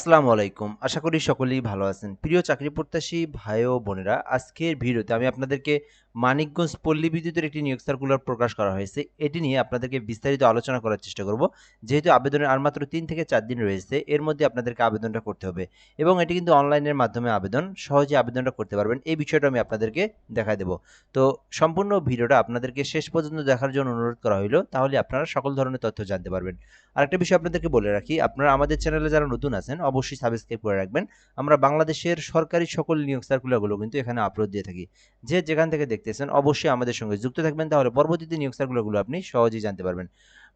আসসালামু আলাইকুম। আশা করি সকলেই ভালো আছেন। প্রিয় চাকরি প্রত্যাশী ভাই ও বোনেরা, আজকের ভিডিওতে আমি আপনাদেরকে মানিকগঞ্জ পল্লী বিদ্যুতের একটি নিয়োগ সার্কুলার প্রকাশ করা হয়েছে। এটি নিয়ে আপনাদেরকে বিস্তারিত আলোচনা করার চেষ্টা করব। যেহেতু আবেদনের আর মাত্র ৩ থেকে ৪ দিন রয়েছে, এর মধ্যে আপনাদেরকে আবেদনটা করতে হবে। এবং এটি কিন্তু অনলাইনের মাধ্যমে আবেদন, সহজে আবেদনটা করতে পারবেন। এই বিষয়টা আমি আপনাদেরকে দেখায় দেব। তো সম্পূর্ণ ভিডিওটা আপনাদেরকে শেষ পর্যন্ত দেখার জন্য অনুরোধ করা হইলো। তাহলে আপনারা সকল ধরনের তথ্য জানতে পারবেন। আরেকটা বিষয় আপনাদেরকে বলে রাখি, আপনারা আমাদের চ্যানেলে যারা নতুন আছেন অবশ্যই সাবস্ক্রাইব করে রাখবেন। আমরা বাংলাদেশের সরকারি সকল নিয়োগ সার্কুলারগুলো কিন্তু এখানে আপলোড দিয়ে থাকি। যে যেখান থেকে দেখতেছেন অবশ্যই আমাদের সঙ্গে যুক্ত থাকবেন, তাহলে পরবর্তীতে নিয়োগ সার্কুলারগুলো আপনি সহজেই জানতে পারবেন।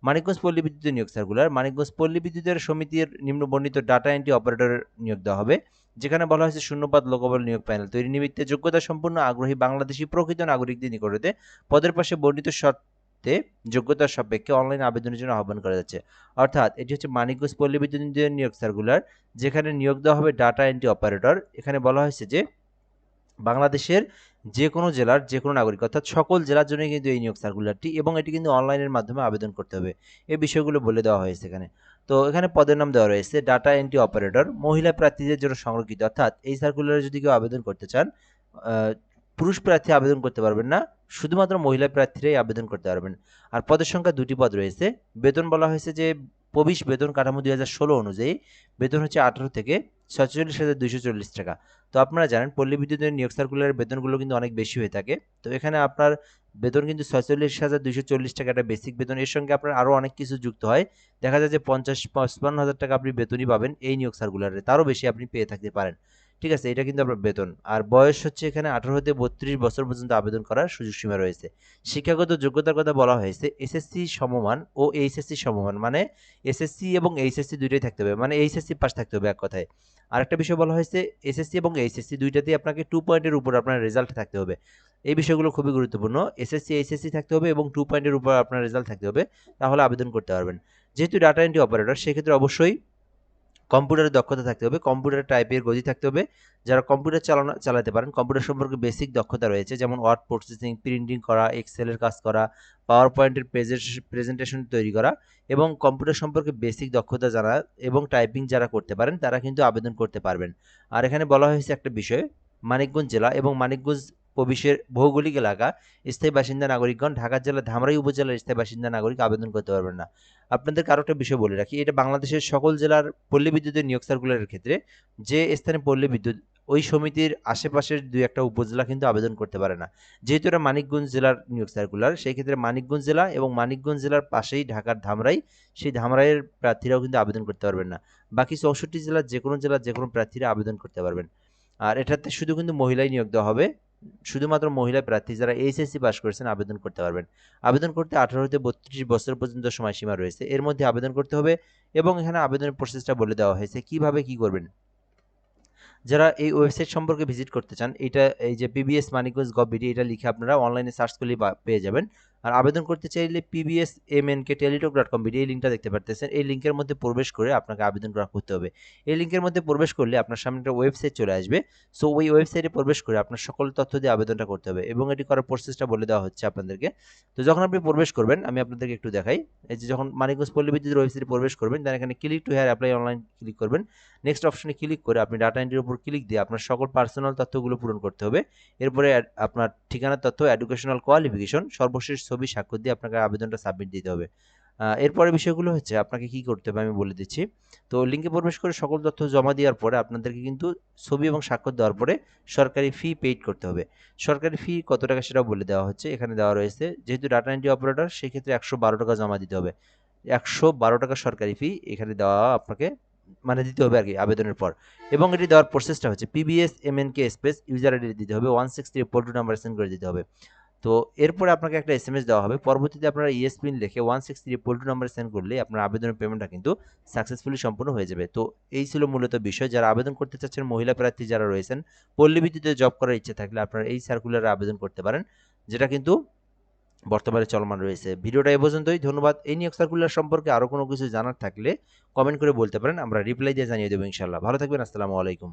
মানিকগঞ্জ পল্লী বিদ্যুতের নিয়োগ সার্কুলার। মানিকগঞ্জ পল্লী বিদ্যুতের সমিতির নিম্নবর্ণিত ডাটা এন্ট্রি অপারেটরের নিয়োগ দেওয়া হবে। যেখানে বলা হয়েছে শূন্যপদ লোকবল নিয়োগ প্যানেল তৈরি নিমিত্তে যোগ্যতা সম্পন্ন আগ্রহী বাংলাদেশি প্রকৃত নাগরিকদের নিকটতে পদের পাশে বর্ণিত শর্তে যোগ্যতার সাপেক্ষে অনলাইন আবেদনের জন্য আহ্বান করা যাচ্ছে। অর্থাৎ এটি হচ্ছে মানিকগঞ্জ পল্লী বিদ্যুৎ নিয়োগ সার্কুলার, যেখানে নিয়োগ দেওয়া হবে ডাটা এন্ট্রি অপারেটর। এখানে বলা হয়েছে যে বাংলাদেশের যে কোনো জেলার যে কোনো নাগরিক, অর্থাৎ সকল জেলার জন্য কিন্তু এই নিয়োগ সার্কুলারটি, এবং এটি কিন্তু অনলাইনের মাধ্যমে আবেদন করতে হবে। এই বিষয়গুলো বলে দেওয়া হয়েছে এখানে। তো এখানে পদের নাম দেওয়া রয়েছে ডাটা এন্ট্রি অপারেটর, মহিলা প্রার্থীদের জন্য সংরক্ষিত। অর্থাৎ এই সার্কুলারে যদি কেউ আবেদন করতে চান, পুরুষ প্রার্থী আবেদন করতে পারবেন না, শুধুমাত্র মহিলা প্রার্থীরাই আবেদন করতে পারবেন। আর পদের সংখ্যা ২টি পদ রয়েছে। বেতন বলা হয়েছে যে প্রবিশ বেতন কাঠামো ২০১৬ অনুযায়ী বেতন হচ্ছে ১৮ থেকে ৪৬,২৪০ টাকা। তো আপনারা জানেন পল্লী বিদ্যুতের নিয়োগ সার্কুলারের বেতনগুলো কিন্তু অনেক বেশি হয়ে থাকে। তো এখানে আপনার বেতন কিন্তু ৪৬,২৪০ টাকা একটা বেসিক বেতন। এর সঙ্গে আপনার আরও অনেক কিছু যুক্ত হয়। দেখা যায় যে ৫৫,০০০ টাকা আপনি বেতনই পাবেন এই নিয়োগ সার্কুলারে, তারও বেশি আপনি পেয়ে থাকতে পারেন। ঠিক আছে, এটা কিন্তু আপনার বেতন। আর বয়স হচ্ছে এখানে ১৮ হতে ৩২ বছর পর্যন্ত আবেদন করার সুযোগ সীমা রয়েছে। শিক্ষাগত যোগ্যতার কথা বলা হয়েছে এসএসসি সমমান ও এইচএসসি সমমান, মানে এসএসসি এবং এইচএসসি দুইটাই থাকতে হবে, মানে এইচএসসি পাস থাকতে হবে এক কথায়। আরেকটা বিষয় বলা হয়েছে এসএসসি এবং এইচএসসি দুইটাতেই আপনাকে 2 পয়েন্টের উপর আপনার রেজাল্ট থাকতে হবে। এই বিষয়গুলো খুবই গুরুত্বপূর্ণ। এসএসসি, এইচএসসি থাকতে হবে এবং 2 পয়েন্টের উপর আপনার রেজাল্ট থাকতে হবে, তাহলে আবেদন করতে পারবেন। যেহেতু ডাটা এন্ট্রি অপারেটর, সেক্ষেত্রে অবশ্যই কম্পিউটারের দক্ষতা থাকতে হবে, কম্পিউটার টাইপের গতি থাকতে হবে। যারা কম্পিউটার চালাতে পারেন, কম্পিউটার সম্পর্কে বেসিক দক্ষতা রয়েছে, যেমন ওয়ার্ড প্রসেসিং, প্রিন্টিং করা, এক্সেলের কাজ করা, পাওয়ার পয়েন্টের প্রেজেন্টেশন তৈরি করা, এবং কম্পিউটার সম্পর্কে বেসিক দক্ষতা জানা এবং টাইপিং যারা করতে পারেন তারা কিন্তু আবেদন করতে পারবেন। আর এখানে বলা হয়েছে একটা বিষয়, মানিকগঞ্জ জেলা এবং মানিকগঞ্জ প্রবিশের ভৌগোলিক এলাকা স্থায়ী বাসিন্দা নাগরিকগণ, ঢাকা জেলা ধামরাই উপজেলার স্থায়ী বাসিন্দা নাগরিক আবেদন করতে পারবেন না। আপনাদেরকে আরও একটা বিষয় বলে রাখি, এটা বাংলাদেশের সকল জেলার পল্লী বিদ্যুতের নিয়োগ সার্কুলারের ক্ষেত্রে যে স্থানে পল্লী বিদ্যুৎ, ওই সমিতির আশেপাশের ২-১টা উপজেলা কিন্তু আবেদন করতে পারে না। যেহেতু এটা মানিকগঞ্জ জেলার নিয়োগ সার্কুলার, সেই ক্ষেত্রে মানিকগঞ্জ জেলা এবং মানিকগঞ্জ জেলার পাশেই ঢাকার ধামরাই, সেই ধামরাইয়ের প্রার্থীরাও কিন্তু আবেদন করতে পারবেন না। বাকি ৬৪ জেলার যে কোনো প্রার্থীরা আবেদন করতে পারবেন। আর এটাতে শুধু কিন্তু মহিলাই নিয়োগ দেওয়া হবে। শুধুমাত্র মহিলা প্রার্থী যারা এইচএসসি পাস করেছেন আবেদন করতে পারবেন। আবেদন করতে ১৮ হতে ৩২ বছর পর্যন্ত সময়সীমা রয়েছে। এর মধ্যে আবেদন করতে হবে, এবং এখানে আবেদনের প্রসেসটা বলে দেওয়া হয়েছে কিভাবে কি করবেন। যারা এই ওয়েবসাইট সম্পর্কে ভিজিট করতে চান, এটা এই যে পিবিএস মানিকগঞ্জ গভ.বিডি, এটা লিখে আপনারা অনলাইনে সার্চ করলেই পেয়ে যাবেন। আর আবেদন করতে চাইলে pbsmnkteletalk.com.bd এই লিঙ্কটা দেখতে পারতেছেন। এই লিঙ্কের মধ্যে প্রবেশ করে আপনাকে আবেদন করতে হবে। এই লিঙ্কের মধ্যে প্রবেশ করলে আপনার সামনে একটা ওয়েবসাইট চলে আসবে। সো ওই ওয়েবসাইটে প্রবেশ করে আপনার সকল তথ্য দিয়ে আবেদনটা করতে হবে, এবং এটি করার প্রসেসটা বলে দেওয়া হচ্ছে আপনাদেরকে। তো যখন আপনি প্রবেশ করবেন, আমি আপনাদেরকে একটু দেখাই। এই যে যখন মানিকগঞ্জ পল্লী বিদ্যুতের ওয়েবসাইটে প্রবেশ করবেন, দেন এখানে click to here apply online click করবেন। নেক্সট অপশনে ক্লিক করে আপনি ডাটা এন্ট্রির উপর ক্লিক দিয়ে আপনার সকল পার্সোনাল তথ্যগুলো পূরণ করতে হবে। এরপরে আপনার ঠিকানার তথ্য, এডুকেশনাল কোয়ালিফিকেশন, সর্বশেষ ছবি, স্বাক্ষর দিয়ে আপনাকে আবেদনটা সাবমিট দিতে হবে। এরপরে বিষয়গুলো হচ্ছে আপনাকে কি করতে হবে আমি বলে দিচ্ছি। তো লিঙ্কে প্রবেশ করে সকল তথ্য জমা দেওয়ার পরে আপনাদেরকে কিন্তু ছবি এবং স্বাক্ষর দেওয়ার পরে সরকারি ফি পেইড করতে হবে। সরকারি ফি কত টাকা সেটাও বলে দেওয়া হচ্ছে, এখানে দেওয়া রয়েছে। যেহেতু ডাটা এন্ট্রি অপারেটর, সেক্ষেত্রে ১১২ টাকা জমা দিতে হবে। ১১২ টাকা সরকারি ফি এখানে দেওয়া আপনাকে, মানে দিতে হবে আর কি আবেদনের পর। এবং এটি দেওয়ার প্রসেসটা হচ্ছে PBSMNK স্পেস ইউজার আইডি দিতে হবে, 16342 নাম্বার সেন্ড করে দিতে হবে। তো এরপরে আপনাকে একটা এসএমএস দেওয়া হবে। পরবর্তীতে আপনারা ইয়েস পিন লিখে 16342 নাম্বারে সেন্ড করলে আপনার আবেদনের পেমেন্টটা কিন্তু সাকসেসফুলি সম্পূর্ণ হয়ে যাবে। তো এই ছিল মূলত বিষয়। যারা আবেদন করতে চাচ্ছেন, মহিলা প্রার্থী যারা রয়েছেন, পল্লী বিদ্যুতে জব করার ইচ্ছে থাকলে আপনারা এই সার্কুলারে আবেদন করতে পারেন, যেটা কিন্তু বর্তমানে চলমান রয়েছে। ভিডিওটা এ পর্যন্তই। ধন্যবাদ। এই নিয়োগ সার্কুলার সম্পর্কে আরও কোনো কিছু জানার থাকলে কমেন্ট করে বলতে পারেন, আমরা রিপ্লাই দিয়ে জানিয়ে দেবো ইনশাআল্লাহ। ভালো থাকবেন। আসসালামু আলাইকুম।